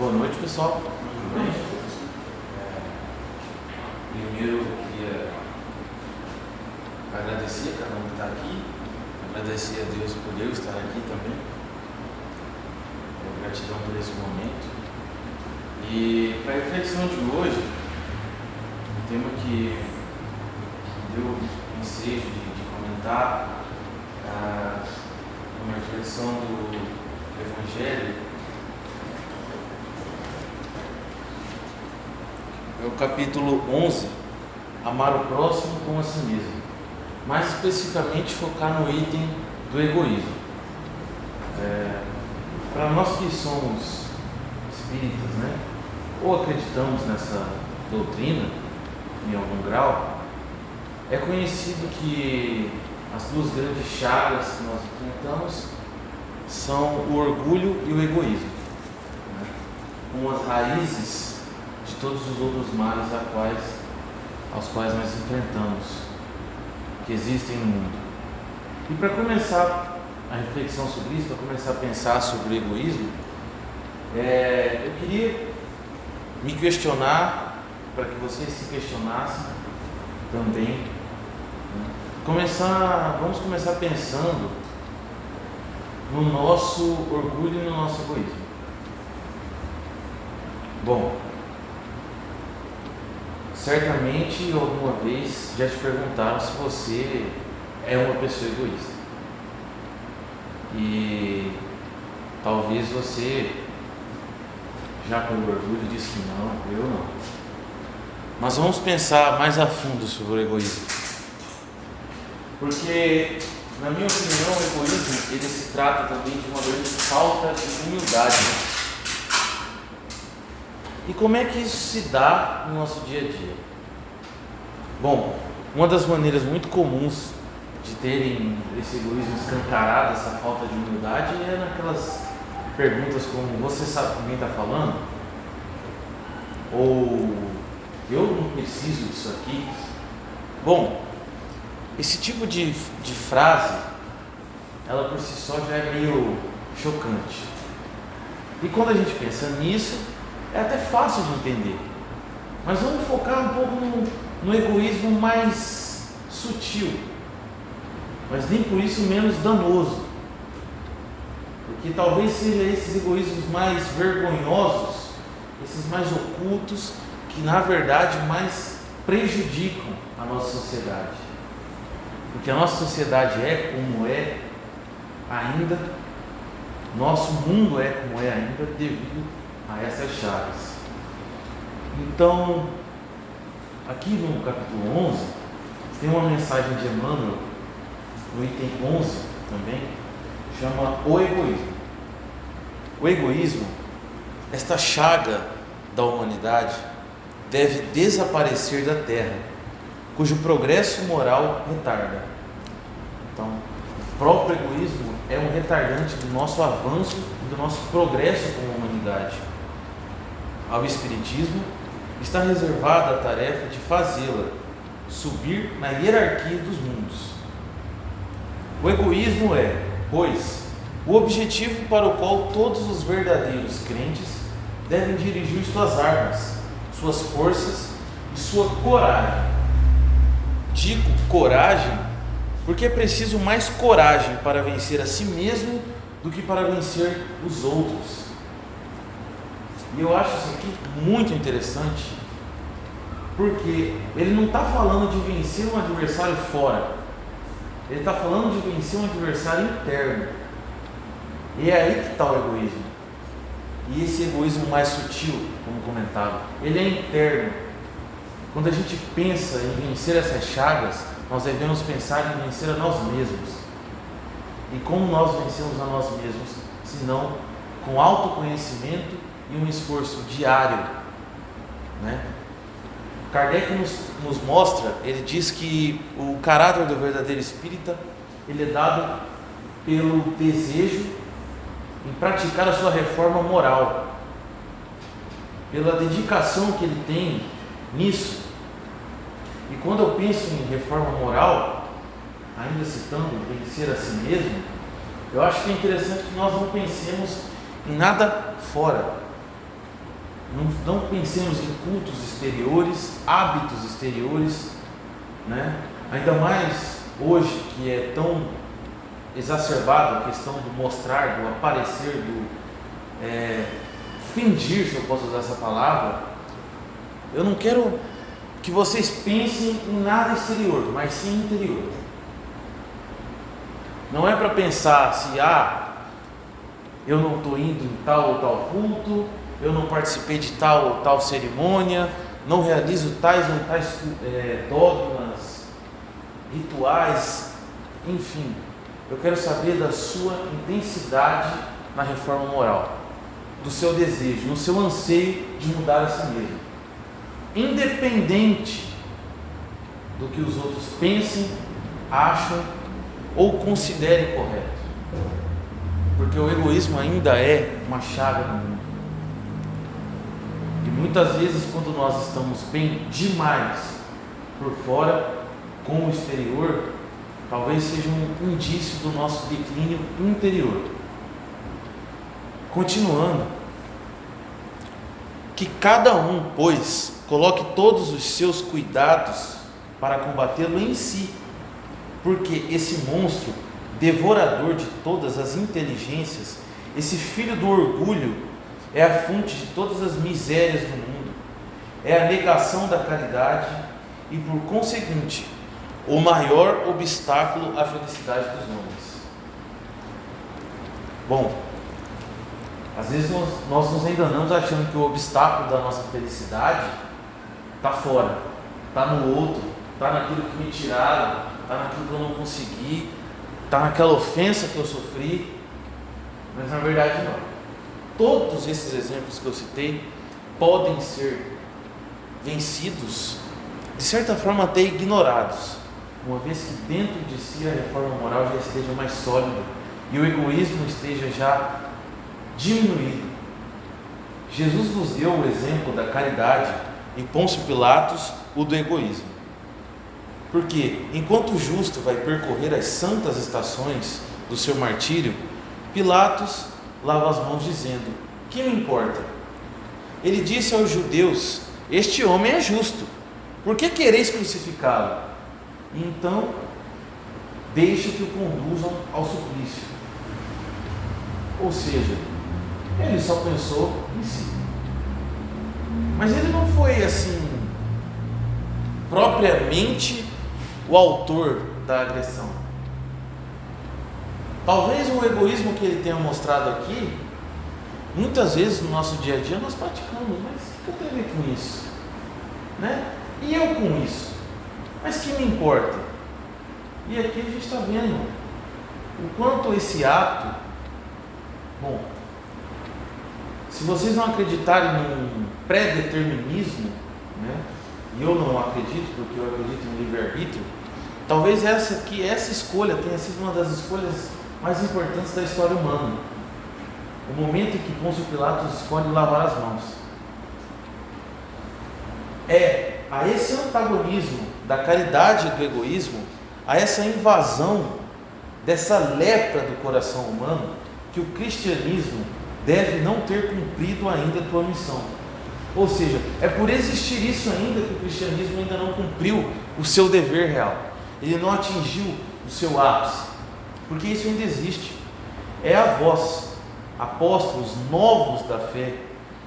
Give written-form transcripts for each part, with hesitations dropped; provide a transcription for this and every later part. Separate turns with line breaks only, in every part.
Boa noite, pessoal. Primeiro eu queria agradecer a cada um que está aqui, agradecer a Deus por eu estar aqui também, gratidão por esse momento. E para a reflexão de hoje, o tema que deu ensejo de comentar, uma reflexão do Evangelho, é o capítulo 11, amar o próximo como a si mesmo. Mais especificamente focar no item do egoísmo. Para nós que somos espíritas, ou acreditamos nessa doutrina em algum grau, é conhecido que as duas grandes chagas que nós enfrentamos são o orgulho e o egoísmo, como as raízes de todos os outros males aos quais nós enfrentamos, que existem no mundo. E para começar a reflexão sobre isso, para começar a pensar sobre o egoísmo, eu queria me questionar, para que vocês se questionassem também. Vamos começar pensando no nosso orgulho e no nosso egoísmo. Bom, certamente alguma vez já te perguntaram se você é uma pessoa egoísta. E talvez você, já com orgulho, disse que não, eu não. Mas vamos pensar mais a fundo sobre o egoísmo. Porque, na minha opinião, o egoísmo, ele se trata também de uma grande falta de humildade. E como é que isso se dá no nosso dia a dia? Bom, uma das maneiras muito comuns de terem esse egoísmo escancarado, essa falta de humildade, é naquelas perguntas como: você sabe com quem está falando? Ou eu não preciso disso aqui? Bom, esse tipo de frase, ela por si só já é meio chocante. E quando a gente pensa nisso, é até fácil de entender. Mas vamos focar um pouco no egoísmo mais sutil, mas nem por isso menos danoso, porque talvez seja esses egoísmos mais vergonhosos, esses mais ocultos, que na verdade mais prejudicam a nossa sociedade, porque a nossa sociedade é como é ainda, nosso mundo é como é ainda devido a essas chagas. Então, aqui no capítulo 11, tem uma mensagem de Emmanuel, no item 11 também, chama o egoísmo. O egoísmo, esta chaga da humanidade, deve desaparecer da terra, cujo progresso moral retarda. Então, o próprio egoísmo é um retardante do nosso avanço e do nosso progresso como humanidade. Ao Espiritismo está reservada a tarefa de fazê-la subir na hierarquia dos mundos. O egoísmo é, pois, o objetivo para o qual todos os verdadeiros crentes devem dirigir suas armas, suas forças e sua coragem. Digo coragem porque é preciso mais coragem para vencer a si mesmo do que para vencer os outros. E eu acho isso aqui muito interessante, porque ele não está falando de vencer um adversário fora, ele está falando de vencer um adversário interno. E é aí que está o egoísmo. E esse egoísmo mais sutil, como comentava, ele é interno. Quando a gente pensa em vencer essas chagas, nós devemos pensar em vencer a nós mesmos. E como nós vencemos a nós mesmos, se não com autoconhecimento e um esforço diário, Kardec nos mostra, ele diz que o caráter do verdadeiro espírita, ele é dado pelo desejo em praticar a sua reforma moral, pela dedicação que ele tem nisso. E quando eu penso em reforma moral, ainda citando vencer a si mesmo, eu acho que é interessante que nós não pensemos em nada fora, Não pensemos em cultos exteriores, hábitos exteriores, né? Ainda mais hoje que é tão exacerbada a questão do mostrar, do aparecer, do fingir, se eu posso usar essa palavra. Eu não quero que vocês pensem em nada exterior, mas sim interior. Não é para pensar se eu não estou indo em tal ou tal culto, eu não participei de tal ou tal cerimônia, não realizo tais ou tais dogmas, rituais, enfim. Eu quero saber da sua intensidade na reforma moral, do seu desejo, no seu anseio de mudar a si mesmo, independente do que os outros pensem, acham ou considerem correto, porque o egoísmo ainda é uma chaga no mundo. E muitas vezes, quando nós estamos bem demais por fora, com o exterior, talvez seja um indício do nosso declínio interior. Continuando, que cada um, pois, coloque todos os seus cuidados para combatê-lo em si, porque esse monstro, devorador de todas as inteligências, esse filho do orgulho, é a fonte de todas as misérias do mundo, é a negação da caridade e, por conseguinte, o maior obstáculo à felicidade dos homens. Bom, às vezes nós nos enganamos achando que o obstáculo da nossa felicidade está fora, está no outro, está naquilo que me tiraram, está naquilo que eu não consegui, está naquela ofensa que eu sofri, mas na verdade não. Todos esses exemplos que eu citei podem ser vencidos, de certa forma até ignorados, uma vez que dentro de si a reforma moral já esteja mais sólida e o egoísmo esteja já diminuído. Jesus nos deu o exemplo da caridade e Pôncio Pilatos o do egoísmo. Porque enquanto o justo vai percorrer as santas estações do seu martírio, Pilatos lava as mãos dizendo: que me importa? Ele disse aos judeus: este homem é justo, por que quereis crucificá-lo? Então deixe que o conduzam ao suplício. Ou seja, ele só pensou em si, mas ele não foi assim propriamente o autor da agressão. Talvez o egoísmo que ele tenha mostrado aqui, muitas vezes no nosso dia a dia nós praticamos, mas o que eu tenho a ver com isso? Né? E eu com isso? Mas que me importa? E aqui a gente está vendo o quanto esse ato, bom, se vocês não acreditarem num pré-determinismo, né, e eu não acredito, porque eu acredito no livre-arbítrio, talvez essa escolha tenha sido uma das escolhas mais importantes da história humana. O momento em que Pôncio Pilatos escolhe lavar as mãos. É a esse antagonismo da caridade e do egoísmo, a essa invasão dessa lepra do coração humano, que o cristianismo deve não ter cumprido ainda a sua missão. Ou seja, é por existir isso ainda que o cristianismo ainda não cumpriu o seu dever real. Ele não atingiu o seu ápice, porque isso ainda existe. É a vós, apóstolos novos da fé,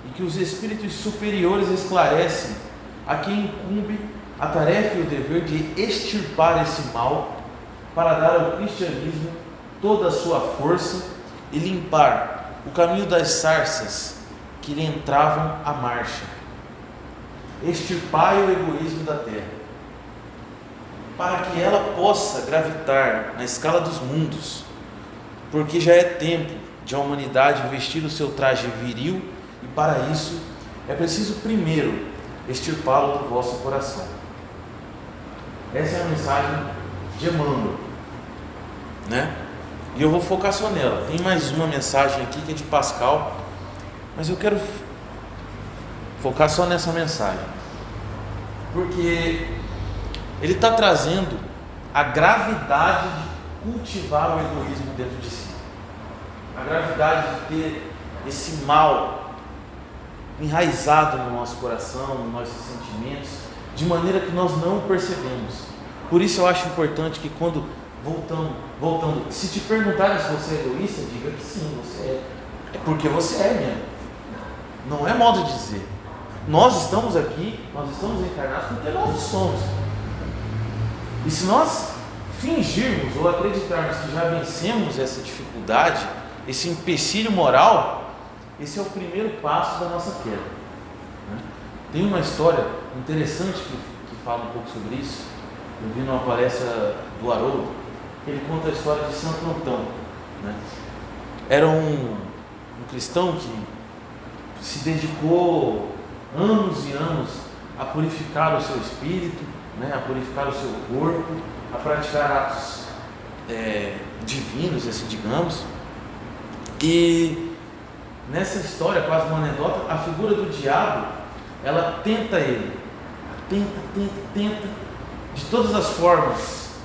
e que os espíritos superiores esclarecem a quem incumbe a tarefa e o dever de extirpar esse mal, para dar ao cristianismo toda a sua força e limpar o caminho das sarças que lhe entravam à marcha. Extirpai o egoísmo da terra, para que ela possa gravitar na escala dos mundos, porque já é tempo de a humanidade vestir o seu traje viril, e para isso é preciso primeiro extirpá-lo do vosso coração. Essa é a mensagem de Emmanuel, né? E eu vou focar só nela. Tem mais uma mensagem aqui que é de Pascal, mas eu quero focar só nessa mensagem, porque ele está trazendo a gravidade de cultivar o egoísmo dentro de si, a gravidade de ter esse mal enraizado no nosso coração, nos nossos sentimentos, de maneira que nós não percebemos. Por isso eu acho importante que quando voltando, se te perguntarem se você é egoísta, diga que sim, você é. É porque você é mesmo. Não é modo de dizer. Nós estamos aqui, nós estamos encarnados porque nós somos. E se nós fingirmos ou acreditarmos que já vencemos essa dificuldade, esse empecilho moral, esse é o primeiro passo da nossa queda. Tem uma história interessante que fala um pouco sobre isso. Eu vi numa palestra do Haroldo, ele conta a história de Santo Antão. Era um cristão que se dedicou anos e anos a purificar o seu espírito, a purificar o seu corpo, a praticar atos divinos, assim digamos. E nessa história, quase uma anedota, a figura do diabo, ela tenta ele, tenta, de todas as formas,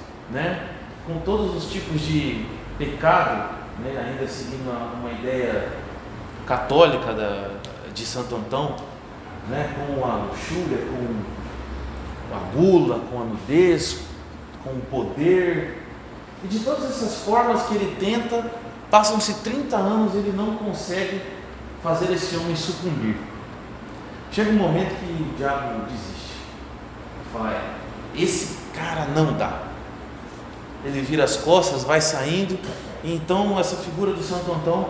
com todos os tipos de pecado, ainda seguindo uma ideia católica de Santo Antão, com a luxúria, com a gula, com a nudez, com o poder, e de todas essas formas que ele tenta, passam-se 30 anos e ele não consegue fazer esse homem sucumbir. Chega um momento que o diabo desiste, fala, esse cara não dá. Ele vira as costas, vai saindo, e então essa figura do Santo Antão,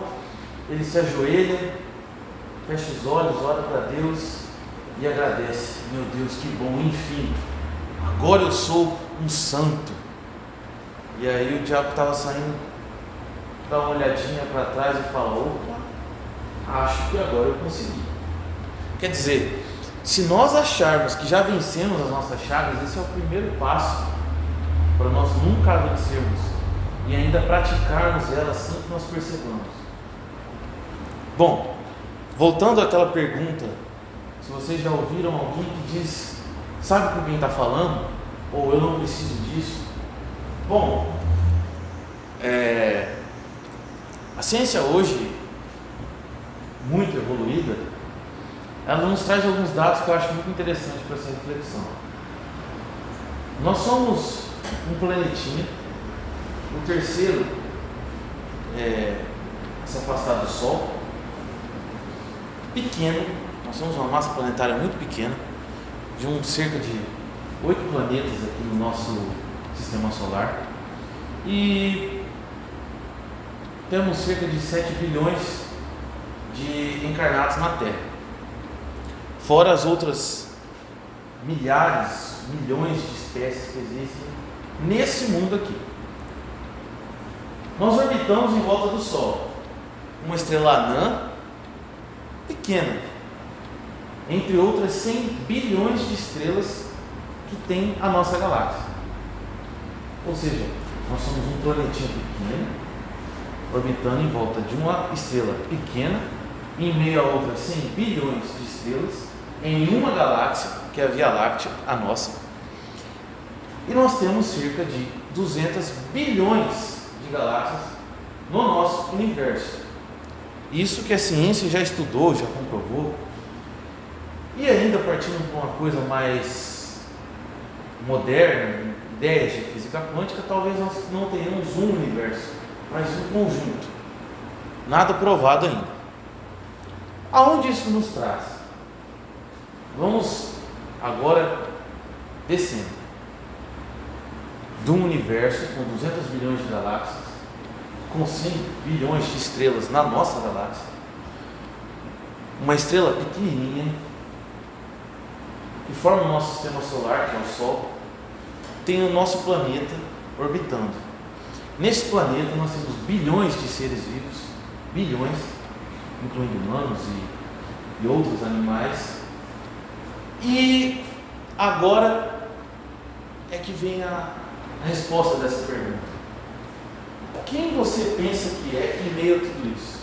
ele se ajoelha, fecha os olhos, ora para Deus e agradece. Meu Deus, que bom, enfim, agora eu sou um santo. E aí o diabo estava saindo, dá uma olhadinha para trás e fala, opa, acho que agora eu consegui. Quer dizer, se nós acharmos que já vencemos as nossas chagas, esse é o primeiro passo para nós nunca vencermos e ainda praticarmos elas sem que nós percebamos. Bom, voltando àquela pergunta, se vocês já ouviram alguém que diz, sabe com quem está falando? Ou eu não preciso disso? Bom, a ciência hoje, muito evoluída, ela nos traz alguns dados que eu acho muito interessantes para essa reflexão. Nós somos um planetinha, o terceiro a se afastar do Sol, pequeno. Nós somos uma massa planetária muito pequena, de cerca de 8 planetas aqui no nosso sistema solar, e temos cerca de 7 bilhões de encarnados na Terra, fora as outras milhares, milhões de espécies que existem nesse mundo aqui. Nós orbitamos em volta do Sol, uma estrela anã pequena, entre outras 100 bilhões de estrelas que tem a nossa galáxia. Ou seja, nós somos um planetinha pequeno, orbitando em volta de uma estrela pequena, em meio a outras 100 bilhões de estrelas, em uma galáxia, que é a Via Láctea, a nossa. E nós temos cerca de 200 bilhões de galáxias no nosso universo. Isso que a ciência já estudou, já comprovou. E ainda partindo para uma coisa mais moderna, ideias de física quântica, talvez nós não tenhamos um universo, mas um conjunto. Nada provado ainda. Aonde isso nos traz? Vamos agora descendo de um universo com 200 bilhões de galáxias, com 100 bilhões de estrelas na nossa galáxia, uma estrela pequenininha que forma o nosso sistema solar, que é o Sol, tem o nosso planeta orbitando. Nesse planeta nós temos bilhões de seres vivos, bilhões, incluindo humanos e outros animais. E agora é que vem a resposta dessa pergunta. Quem você pensa que é em meio a tudo isso?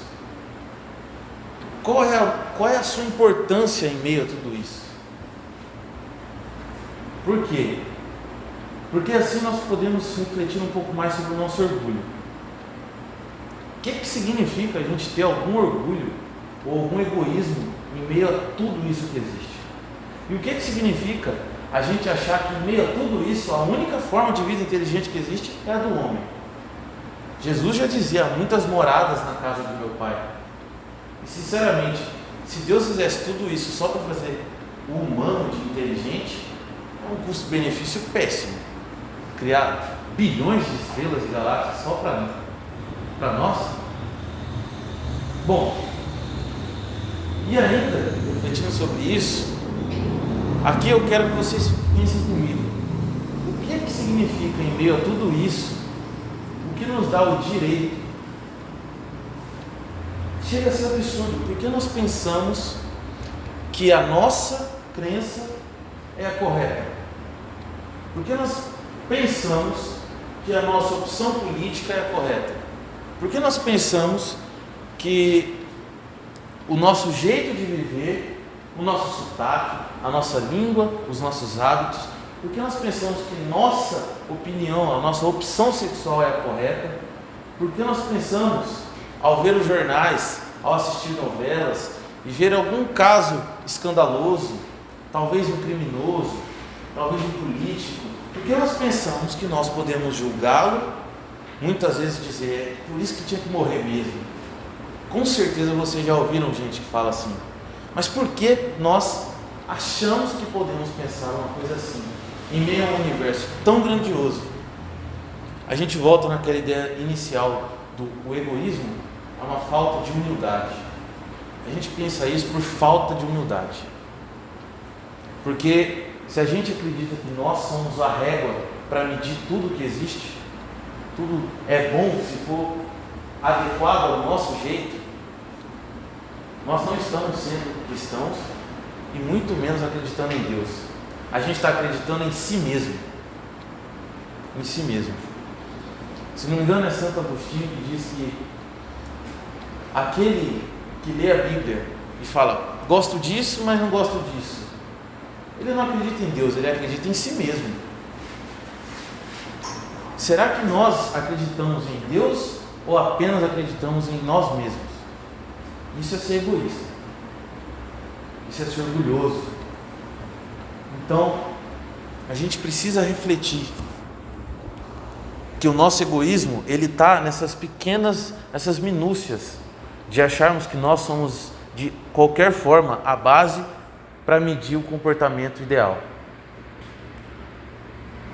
Qual é a sua importância em meio a tudo isso? Por quê? Porque assim nós podemos refletir um pouco mais sobre o nosso orgulho. O que significa a gente ter algum orgulho ou algum egoísmo em meio a tudo isso que existe. E o que significa a gente achar que em meio a tudo isso, a única forma de vida inteligente que existe é a do homem? Jesus já dizia: há muitas moradas na casa do meu Pai. E sinceramente, se Deus fizesse tudo isso só para fazer o humano de inteligente, é um custo-benefício péssimo. Criar bilhões de estrelas e galáxias só para nós? Bom, e ainda, refletindo sobre isso, aqui eu quero que vocês pensem comigo. O que é que significa, em meio a tudo isso, o que nos dá o direito? Chega a ser absurdo, porque nós pensamos que a nossa crença é a correta. Porque nós pensamos que a nossa opção política é a correta. Porque nós pensamos que o nosso jeito de viver, o nosso sotaque, a nossa língua, os nossos hábitos, porque nós pensamos que nossa opinião, a nossa opção sexual é a correta, porque nós pensamos, ao ver os jornais, ao assistir novelas e ver algum caso escandaloso, talvez um criminoso, talvez um político, porque nós pensamos que nós podemos julgá-lo, muitas vezes dizer: é por isso que tinha que morrer mesmo. Com certeza vocês já ouviram gente que fala assim. Mas por que nós achamos que podemos pensar uma coisa assim, em meio a um universo tão grandioso? A gente volta naquela ideia inicial do egoísmo, a uma falta de humildade. A gente pensa isso por falta de humildade. Porque se a gente acredita que nós somos a régua para medir tudo que existe, tudo é bom se for adequado ao nosso jeito, nós não estamos sendo cristãos e muito menos acreditando em Deus. A gente está acreditando em si mesmo. Em si mesmo. Se não me engano, é Santo Agostinho que diz que aquele que lê a Bíblia e fala: gosto disso, mas não gosto disso, ele não acredita em Deus, ele acredita em si mesmo. Será que nós acreditamos em Deus ou apenas acreditamos em nós mesmos? Isso é ser egoísta. Isso é ser orgulhoso. Então, a gente precisa refletir que o nosso egoísmo, ele está nessas minúcias de acharmos que nós somos, de qualquer forma, a base para medir o comportamento ideal.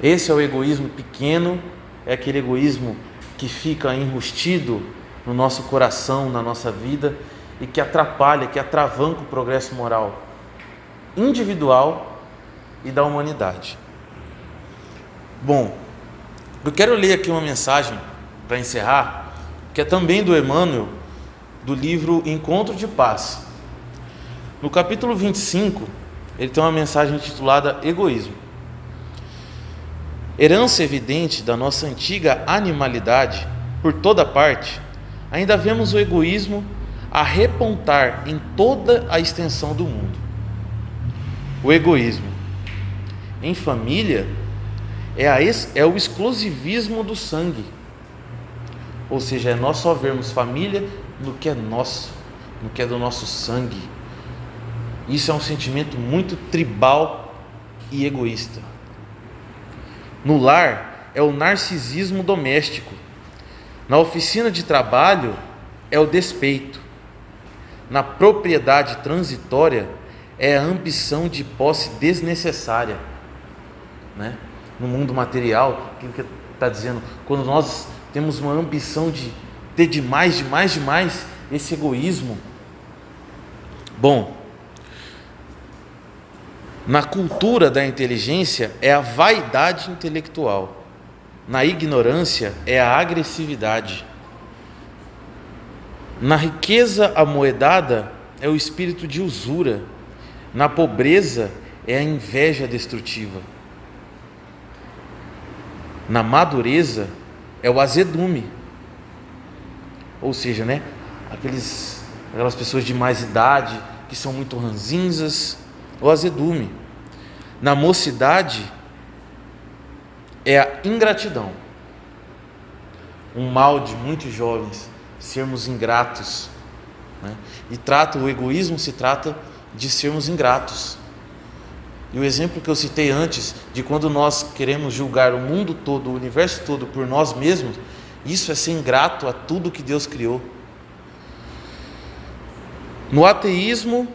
Esse é o egoísmo pequeno, é aquele egoísmo que fica enrustido no nosso coração, na nossa vida, e que atrapalha, que atravanca o progresso moral individual e da humanidade. Bom, eu quero ler aqui uma mensagem para encerrar, que é também do Emmanuel, do livro Encontro de Paz. No capítulo 25, ele tem uma mensagem intitulada Egoísmo. Herança evidente da nossa antiga animalidade, por toda parte, ainda vemos o egoísmo a repontar em toda a extensão do mundo. O egoísmo em família é o exclusivismo do sangue, ou seja, é nós só vermos família no que é nosso, no que é do nosso sangue. Isso é um sentimento muito tribal e egoísta. No lar é o narcisismo doméstico. Na oficina de trabalho é o despeito. Na propriedade transitória é a ambição de posse desnecessária, né? No mundo material, aquilo que está dizendo, quando nós temos uma ambição de ter demais, esse egoísmo. Bom, na cultura da inteligência é a vaidade intelectual, na ignorância é a agressividade, na riqueza amoedada é o espírito de usura, na pobreza é a inveja destrutiva, na madureza é o azedume, ou seja, né, aquelas pessoas de mais idade que são muito ranzinzas, o azedume. Na mocidade é a ingratidão, um mal de muitos jovens, sermos ingratos. né? O egoísmo se trata de sermos ingratos. E o exemplo que eu citei antes, de quando nós queremos julgar o mundo todo, o universo todo por nós mesmos, isso é ser ingrato a tudo que Deus criou. No ateísmo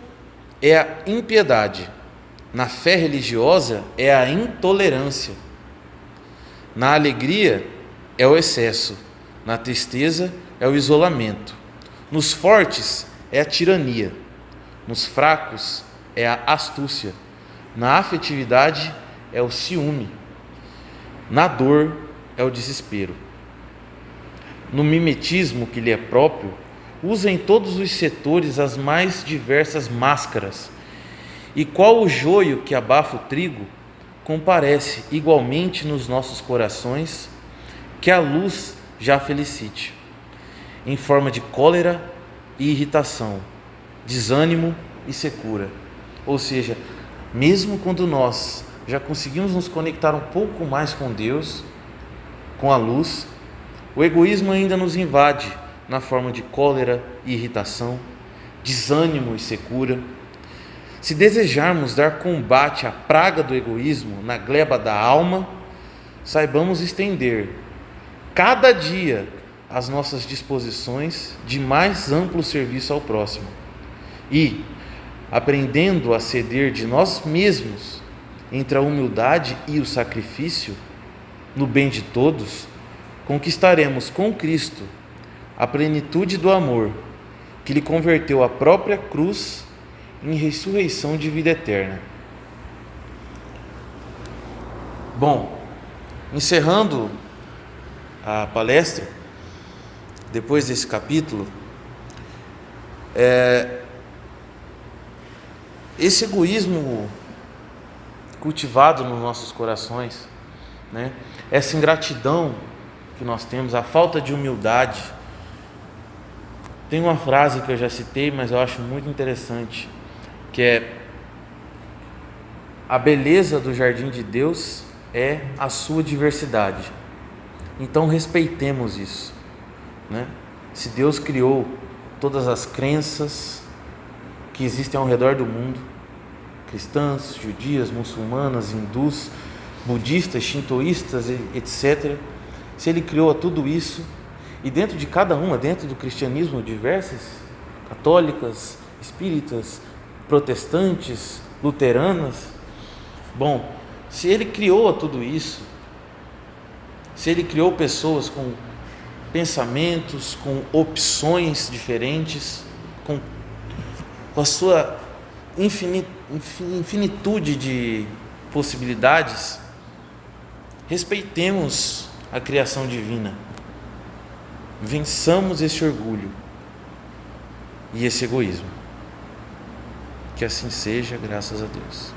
é a impiedade, na fé religiosa é a intolerância, na alegria é o excesso, na tristeza é o isolamento, nos fortes é a tirania, nos fracos é a astúcia, na afetividade é o ciúme, na dor é o desespero. No mimetismo que lhe é próprio, usa em todos os setores as mais diversas máscaras, e qual o joio que abafa o trigo, comparece igualmente nos nossos corações, que a luz já felicite, em forma de cólera e irritação, desânimo e secura. Ou seja, mesmo quando nós já conseguimos nos conectar um pouco mais com Deus, com a luz, o egoísmo ainda nos invade na forma de cólera e irritação, desânimo e secura. Se desejarmos dar combate à praga do egoísmo na gleba da alma, saibamos estender cada dia as nossas disposições de mais amplo serviço ao próximo e, aprendendo a ceder de nós mesmos entre a humildade e o sacrifício, no bem de todos, conquistaremos com Cristo a plenitude do amor que lhe converteu a própria cruz em ressurreição de vida eterna. Bom, encerrando a palestra, depois desse capítulo, esse egoísmo cultivado nos nossos corações, né? Essa ingratidão que nós temos, a falta de humildade. Tem uma frase que eu já citei, mas eu acho muito interessante, que é: a beleza do jardim de Deus é a sua diversidade. Então respeitemos isso, né? Se Deus criou todas as crenças que existem ao redor do mundo, cristãs, judias, muçulmanas, hindus, budistas, shintoístas, etc. Se Ele criou tudo isso, e dentro de cada uma, dentro do cristianismo, diversas, católicas, espíritas, protestantes, luteranas, bom, se Ele criou tudo isso, se Ele criou pessoas com pensamentos, com opções diferentes, com a sua infinitude de possibilidades, respeitemos a criação divina, vençamos esse orgulho e esse egoísmo. Que assim seja, graças a Deus.